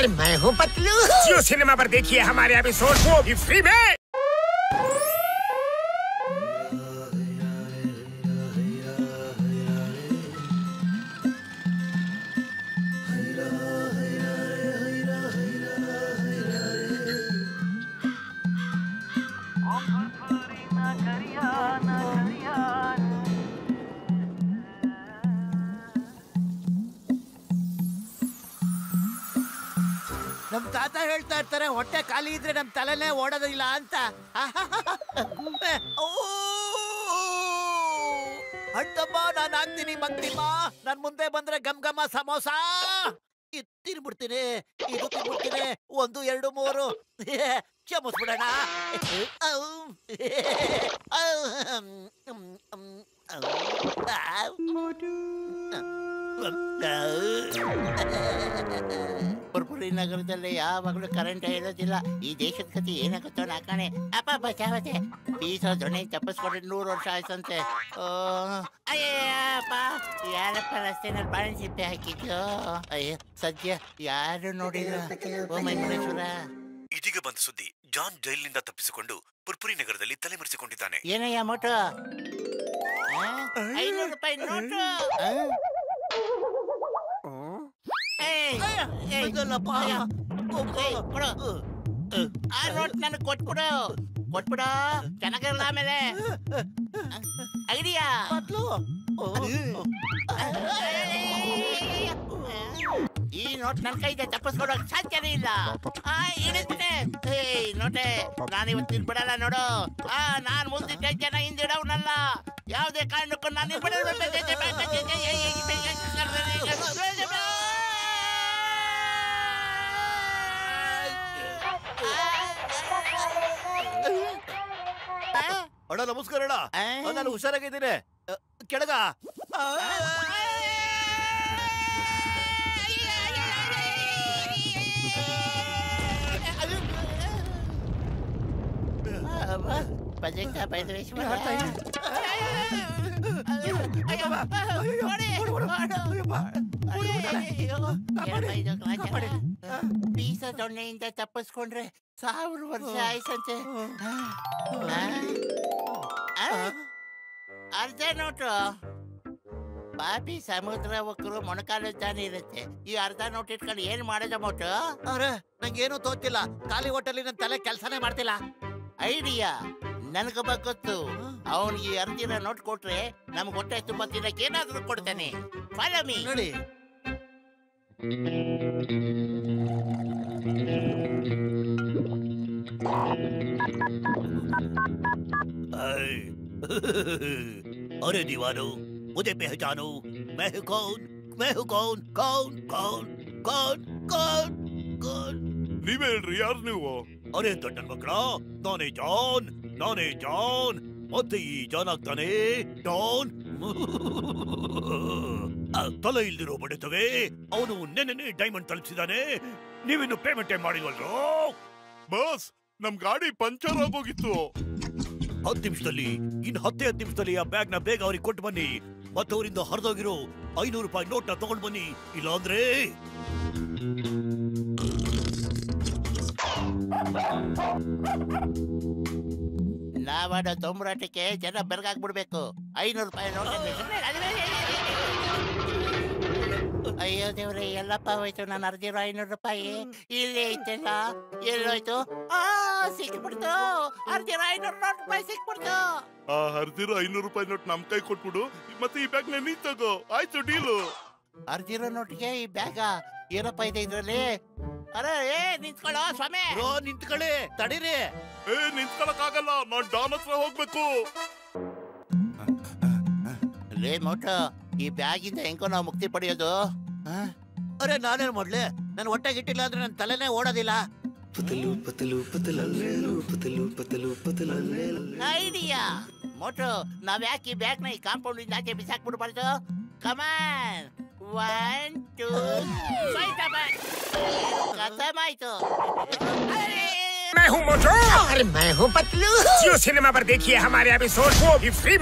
और मैं हूँ पतलू। जियो सिनेमा पर देखिए हमारे एपिसोड को भी फ्री में। ನಮ್ ತಾತ ಹೇಳ್ತಾ ಇರ್ತಾರೆ, ಹೊಟ್ಟೆ ಖಾಲಿ ಇದ್ರೆ ನಮ್ ತಲೆನೇ ಓಡೋದಿಲ್ಲ ಅಂತ. ಅಣ್ಣಮ್ಮ, ನಾನು ಆಗ್ತೀನಿ ಮಂಗ್ತಿಮ್ಮ. ನನ್ ಮುಂದೆ ಬಂದ್ರೆ ಗಮ್ ಗಮ ಸಮೋಸ ತಿನ್ಬಿಡ್ತೀನಿ, ಇದು ತಿನ್ಬಿಡ್ತೀನಿ. 1 2 3 ಕ್ಷಮಿಸ್ಬಿಡೋಣ. ಪುರ್ಪುರಿ ನಗರದಲ್ಲಿ ಯಾವಾಗಲೂ ಕರೆಂಟ್ ಇರೋದಿಲ್ಲ. ಈ ದೇಶದ ಕಥೆ ಏನಾಗುತ್ತೋ ನಾಕಾಣೆ. ಅಪ್ಪ ಬಚಾವತೆ ಬೀಸೋ ದೊಣ್ಣೆ ತಪ್ಪಿಸ್ಕೊಂಡ್ರೆ 100 ವರ್ಷ ಆಯ್ತಂತೆ. ಅಯ್ಯಪ್ಪ, ಯಾರಪ್ಪ ರಸ್ತೆನಲ್ಲಿ ಬಾಳೆ ಸಿಪ್ಪೆ ಹಾಕಿದ್ದು? ಅಯ್ಯ ಸದ್ಯ ಯಾರು ನೋಡಿಲ್ಲ. ಓ ಮೈಮುನೇಶ್ವರ. ಇದೀಗ ಬಂದ ಸುದ್ದಿ, ಜಾನ್ ಜೈಲಿನಿಂದ ತಪ್ಪಿಸಿಕೊಂಡು ಪುರ್ಪುರಿ ನಗರದಲ್ಲಿ ತಲೆಮರೆಸಿಕೊಂಡಿದ್ದಾನೆ. ಏನಯ್ಯ ಮೋಟು? 500 ರೂಪಾಯಿ ನೋಟು. ಆ ನೋಟ್ ನನಗೆ ಕೊಟ್ಬಿಡು, ಕೊಟ್ಬಿಡು. ಚೆನ್ನಾಗಿರಲ್ಲ ಆಮೇಲೆ ಐಡಿಯಾ. ಈ ನೋಟ್ ನನ್ನ ಕೈಗೆ ತಪ್ಪಿಸ್ಕೊಡೋಕ್ ಸಾಧ್ಯನೇ ಇಲ್ಲ. ಇಡುತ್ತೆ ನೋಟೆ. ನಾನು ಇವತ್ತು ಬಿಡಲ್ಲ ನೋಡು. ನಾನು ಮುಂದಿದ್ದ ಜನ ಹಿಂದಿಡವನಲ್ಲ. ಯಾವುದೇ ಕಾರಣಕ್ಕೂ ನಾನು ಅಣ್ಣ ನಮಸ್ಕಾರ ಅಣ್ಣ. ನಾನು ಹುಷಾರಾಗಿದ್ದೀನಿ. ಕೆಳಗ ಬಜೆಟ್ ಬೈದ್ರೇಶ್ವರ. ಬೀಸ ದೊಣ್ಣೆಯಿಂದ ತಪ್ಪಿಸ್ಕೊಂಡ್ರೆ 1000 ವರ್ಷ ಆಯ್ತಂತೆ. ಅರ್ಧ ನೋಟು. ಪಾಪಿ ಸಮುದ್ರ ಒಕ್ಕರು ಮೊಣಕಾಲದ್ದಾನೆ ಇರುತ್ತೆ. ಈ ಅರ್ಧ ನೋಟ್ ಇಟ್ಕೊಂಡು ಏನ್ ಮಾಡೋದ ಮೋಟು? ಅವ್ರೆ ನಂಗೇನು ತೋಚಿಲ್ಲ. ಖಾಲಿ ಹೋಟೆಲ್ ನನ್ನ ತಲೆ ಕೆಲಸನೇ ಮಾಡ್ತಿಲ್ಲ. ಐಡಿಯಾ ನನಗೊಬ್ಬ ಗೊತ್ತು. ಅವನಿಗೆ ಅರ್ಧಿನ ನೋಟ್ ಕೊಟ್ರೆ ನಮ್ಗೆ ಹೊಟ್ಟೆ ತುಂಬ ತಿನ್ನಕ್ಕೆ ಏನಾದ್ರೂ ಕೊಡ್ತಾನೆ. Follow me. ನೋಡಿ अरे दीवानो, मुझे पहचानो. मैं हूँ कौन? मैं हूँ कौन? कौन कौन कौन कौन कौन? ನೀವೇ ಹೇಳ್ರಿ, ಯಾರು ನೀವು? ಅರೆ ದೊಡ್ಡ ಮಕ್ಕಳ, ನಾನೇ ಜಾನ್. ಮತ್ತೆ ಈ ಜಾನ್ ಆಗ್ತಾನೆ ಡಾನ್. ತಲೆ ಇಲ್ದಿರೋ ಬಡಿತವೆ. ಅವನು ನೆನ್ನೆ ಡೈಮಂಡ್ ತಲುಪಿಸಿದಾನೆ. ನೀವಿನ್ನು ಪೇಮೆಂಟ್ ಮಾಡಿಲ್ವಲ್ರೋ? ಬಾಸ್, ನಮ್ ಗಾಡಿ ಪಂಚರ್ ಆಗೋಗಿತ್ತು. 10 ನಿಮಿಷದಲ್ಲಿ, ಇನ್ನು 10 ನಿಮಿಷದಲ್ಲಿ ಆ ಬ್ಯಾಗ್ ನ ಬೇಗ ಅವ್ರಿಗೆ ಕೊಟ್ಟು ಬನ್ನಿ. ಮತ್ತೆ ಅವರಿಂದ ಹರಿದೋಗಿರೋ 500 ರೂಪಾಯಿ ನೋಟ್ ನ ತಗೊಂಡು ಬನ್ನಿ. ಇಲ್ಲಾಂದ್ರೆ ನಾವಾಡೋ ತೊಂಬರಾಟಕ್ಕೆ ಜನ ಬೆರಗಾಗ್ಬಿಡ್ಬೇಕು. 500 ರೂಪಾಯಿ ನೋಟ್. ಅಯ್ಯೋ ದೇವ್ರೆ, ಎಲ್ಲಪ್ಪ ಹೋಯ್ತು. ನಾನು ಅರ್ಧಿರೋ 500 ರೂಪಾಯಿ ಇಲ್ಲೇ ಐತೆಲ್ಲ. ಎಲ್ಲೋಯ್ತು? ಸಿಕ್ಬಿಡ್ತು. ಅರ್ಧಿರೋ 500 ರೂಪಾಯಿ ಸಿಕ್ಬಿಡ್ತು. ಹರಿದಿರೋ 500 ರೂಪಾಯಿ ನೋಟ್ ನಮ್ ಕೈ ಕೊಟ್ಬಿಡು. ಮತ್ತೆ ಈ ಬ್ಯಾಗ್ ನೀ ತಗೋ. ಆಯ್ತು ಡೀಲು. ಅರ್ಧಿರೋ ನೋಟ್ಗೆ ಈ ಬ್ಯಾಗ ಏನಪ್ಪ ಇದೆ ಇದ್ರಲ್ಲಿ? ಅರೆ ನಿಂತ್ಕೊಳ್ಳೋ ಸ್ವಾಮಿ. ನಿಂತ್ಕೊಳ್ಳಿ, ತಡೀರಿ. ನಿಂತ್ಕೊಳಕ್ ಆಗಲ್ಲ, ನಾನ್ ಡಾನ್ ಹತ್ರ ಹೋಗ್ಬೇಕು. ಲೇ ಮೋಟ, ಈ ಬ್ಯಾಗಿಂದ ಹೆಂಗೋ ನಾವು ಮುಕ್ತಿ ಪಡೆಯೋದು? ಅರೆ ನಾನೇನ್ ಮಾಡ್ಲಿ? ನನ್ ಹೊಟ್ಟೆ ಗಿಟ್ಟಿಲ್ಲ ಅಂದ್ರೆ ನನ್ ತಲೆನೇ ಓಡೋದಿಲ್ಲ. ಐಡಿಯಾ ಮೋಟು, ನಾವ್ ಯಾಕೆ ಈ ಬ್ಯಾಗ್ ನ ಈ ಕಾಂಪೌಂಡ್ ಇಂದ ಆಚೆ ಬಿಸಾಕ್ಬಿಡ್ಬಾರ್ದು? ಕಮಾನ್ 1 2 खत्म आयतो। मैं हूँ मोटू और मैं हूँ पतलू। जियो सिनेमा पर देखिए हमारे एपिसोड को भी फ्री में।